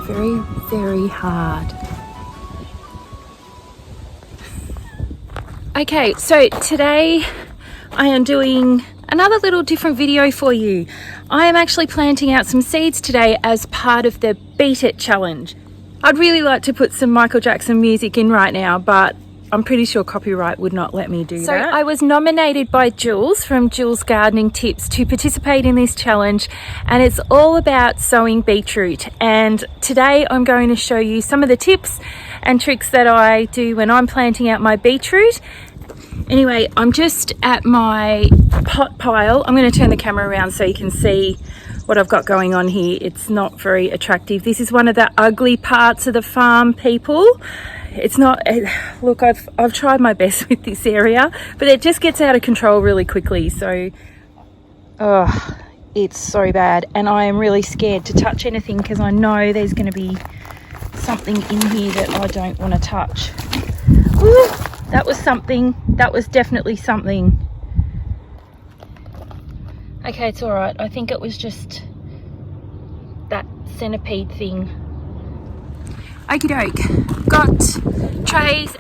very, very hard. Okay, so today I am doing another little different video for you. I am actually planting out some seeds today as part of the Beat It challenge. I'd really like to put some Michael Jackson music in right now, but I'm pretty sure copyright would not let me do that. So I was nominated by Jules from Jules Gardening Tips to participate in this challenge, and it's all about sowing beetroot. And today I'm going to show you some of the tips and tricks that I do when I'm planting out my beetroot. Anyway, I'm just at my pot pile. I'm going to turn the camera around so you can see what I've got going on here. It's not very attractive. This is one of the ugly parts of the farm, people. It's not, look, I've tried my best with this area, but it just gets out of control really quickly. So, oh, it's so bad. And I am really scared to touch anything because I know there's going to be something in here that I don't want to touch. Ooh, that was something. That was definitely something. Okay, it's all right. I think it was just that centipede thing. Okie doke, got trays.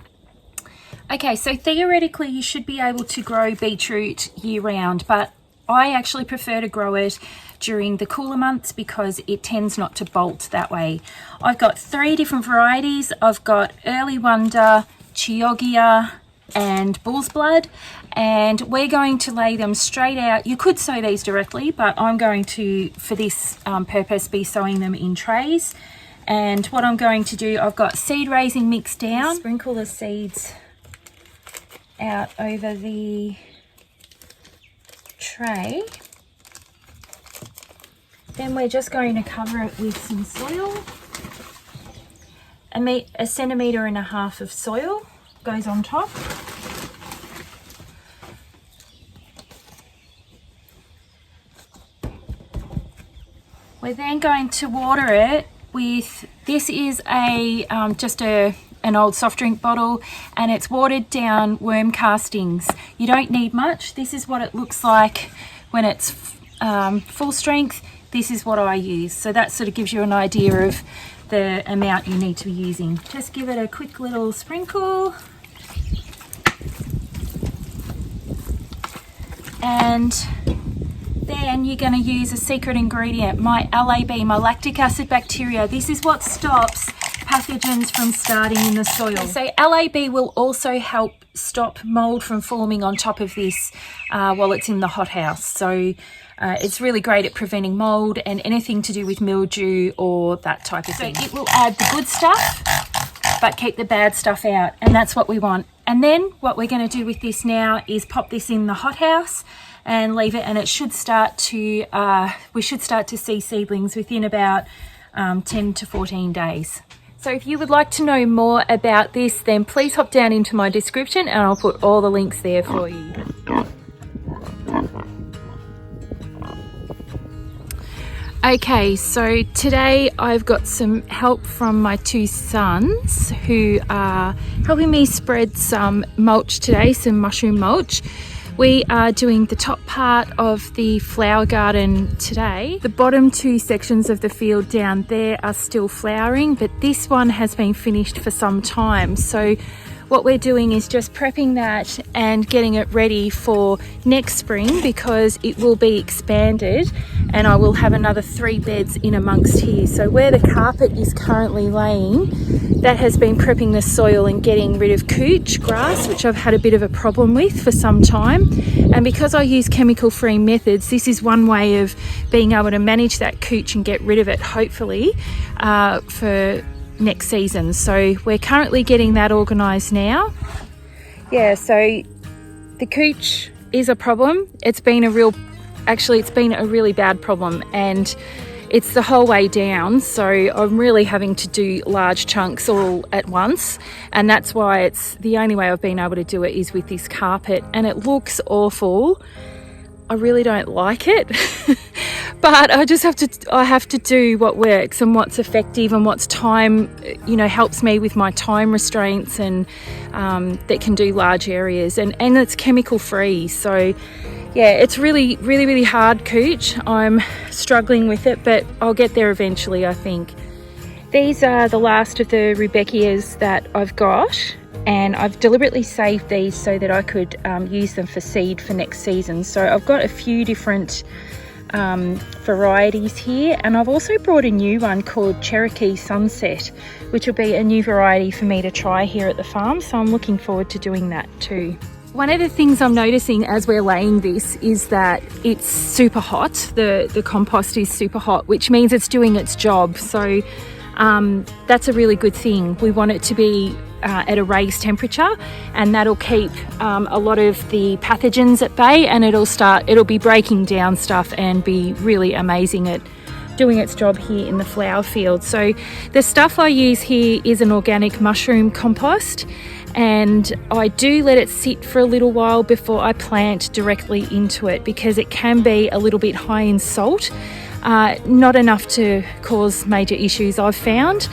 Okay, so theoretically you should be able to grow beetroot year round, but I actually prefer to grow it during the cooler months because it tends not to bolt that way. I've got 3 different varieties. I've got Early Wonder, Chioggia and Bull's Blood, and we're going to lay them straight out. You could sow these directly, but I'm going to, for this purpose, be sowing them in trays. And what I'm going to do, I've got seed raising mix down. Sprinkle the seeds out over the tray. Then we're just going to cover it with some soil. A centimetre and a half of soil goes on top. We're then going to water it with, this is just an old soft drink bottle, and it's watered down worm castings. You don't need much. This is what it looks like when it's full strength. This is what I use. So that sort of gives you an idea of the amount you need to be using. Just give it a quick little sprinkle. And then you're going to use a secret ingredient, my LAB, my lactic acid bacteria. This is what stops pathogens from starting in the soil. So LAB will also help stop mold from forming on top of this while it's in the hothouse. So it's really great at preventing mold and anything to do with mildew or that type of thing. So it will add the good stuff, but keep the bad stuff out, and that's what we want. And then what we're going to do with this now is pop this in the hothouse and leave it, and it should start to, we should start to see seedlings within about 10 to 14 days. So if you would like to know more about this, then please hop down into my description and I'll put all the links there for you. Okay, so today I've got some help from my 2 sons who are helping me spread some mulch today, some mushroom mulch. We are doing the top part of the flower garden today. The bottom 2 sections of the field down there are still flowering, but this one has been finished for some time. So what we're doing is just prepping that and getting it ready for next spring, because it will be expanded and I will have another 3 beds in amongst here. So where the carpet is currently laying, that has been prepping the soil and getting rid of couch grass, which I've had a bit of a problem with for some time. And because I use chemical-free methods, this is one way of being able to manage that couch and get rid of it, hopefully, for next season. So we're currently getting that organised now. Yeah, so the couch is a problem. It's been a really bad problem, and it's the whole way down, so I'm really having to do large chunks all at once, and that's why it's the only way I've been able to do it is with this carpet, and it looks awful. I really don't like it, but I have to do what works and what's effective and what's time, helps me with my time restraints, and that can do large areas, and it's chemical free. So yeah, it's really hard couch. I'm struggling with it, but I'll get there eventually, I think. These are the last of the Rudbeckias that I've got, and I've deliberately saved these so that I could use them for seed for next season. So I've got a few different varieties here, and I've also brought a new one called Cherokee Sunset, which will be a new variety for me to try here at the farm, so I'm looking forward to doing that too. One of the things I'm noticing as we're laying this is that it's super hot. The compost is super hot, which means it's doing its job. So that's a really good thing. We want it to be at a raised temperature, and that'll keep a lot of the pathogens at bay, and it'll be breaking down stuff and be really amazing at doing its job here in the flower field. So the stuff I use here is an organic mushroom compost, and I do let it sit for a little while before I plant directly into it, because it can be a little bit high in salt, not enough to cause major issues I've found,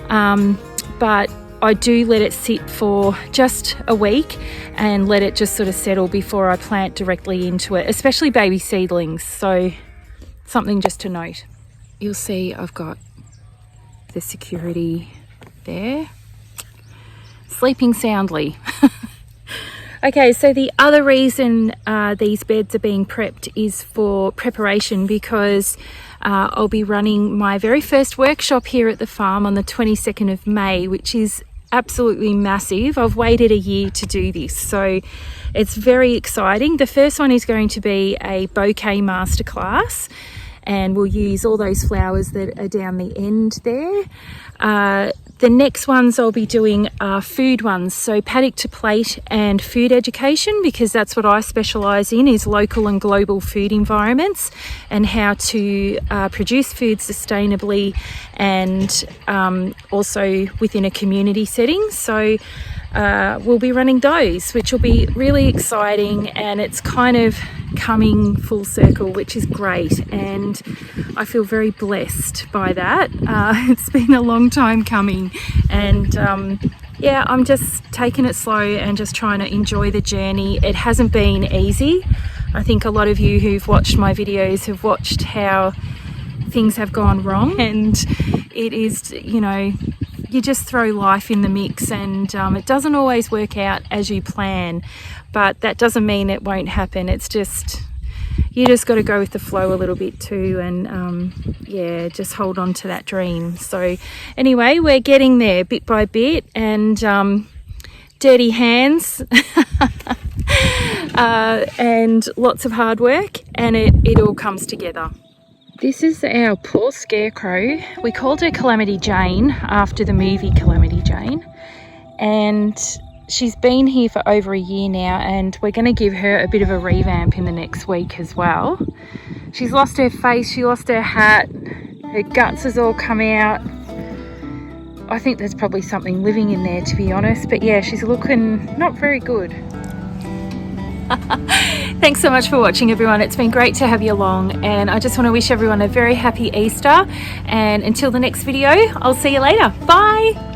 but I do let it sit for just a week and let it just sort of settle before I plant directly into it, especially baby seedlings. So something just to note. You'll see I've got the security there, sleeping soundly. Okay, so the other reason these beds are being prepped is for preparation, because I'll be running my very first workshop here at the farm on the 22nd of May, which is absolutely massive. I've waited a year to do this, so it's very exciting. The first one is going to be a bouquet masterclass, and we'll use all those flowers that are down the end there. The next ones I'll be doing are food ones, so paddock to plate and food education, because that's what I specialise in, is local and global food environments and how to produce food sustainably, and also within a community setting. So we'll be running those, which will be really exciting, and it's kind of coming full circle, which is great, and I feel very blessed by that. It's been a long time coming, and yeah, I'm just taking it slow and just trying to enjoy the journey. It hasn't been easy. I think a lot of you who've watched my videos have watched how things have gone wrong, and it is, you know, you just throw life in the mix, and it doesn't always work out as you plan, but that doesn't mean it won't happen. It's just, you just got to go with the flow a little bit too, and yeah, just hold on to that dream. So anyway, we're getting there bit by bit, and dirty hands and lots of hard work, and it all comes together. This is our poor scarecrow. We called her Calamity Jane after the movie Calamity Jane, and she's been here for over a year now, and we're going to give her a bit of a revamp in the next week as well. She's lost her face, she lost her hat, her guts has all come out. I think there's probably something living in there, to be honest, but yeah, she's looking not very good. Thanks so much for watching, everyone. It's been great to have you along, and I just want to wish everyone a very happy Easter, and until the next video, I'll see you later. Bye.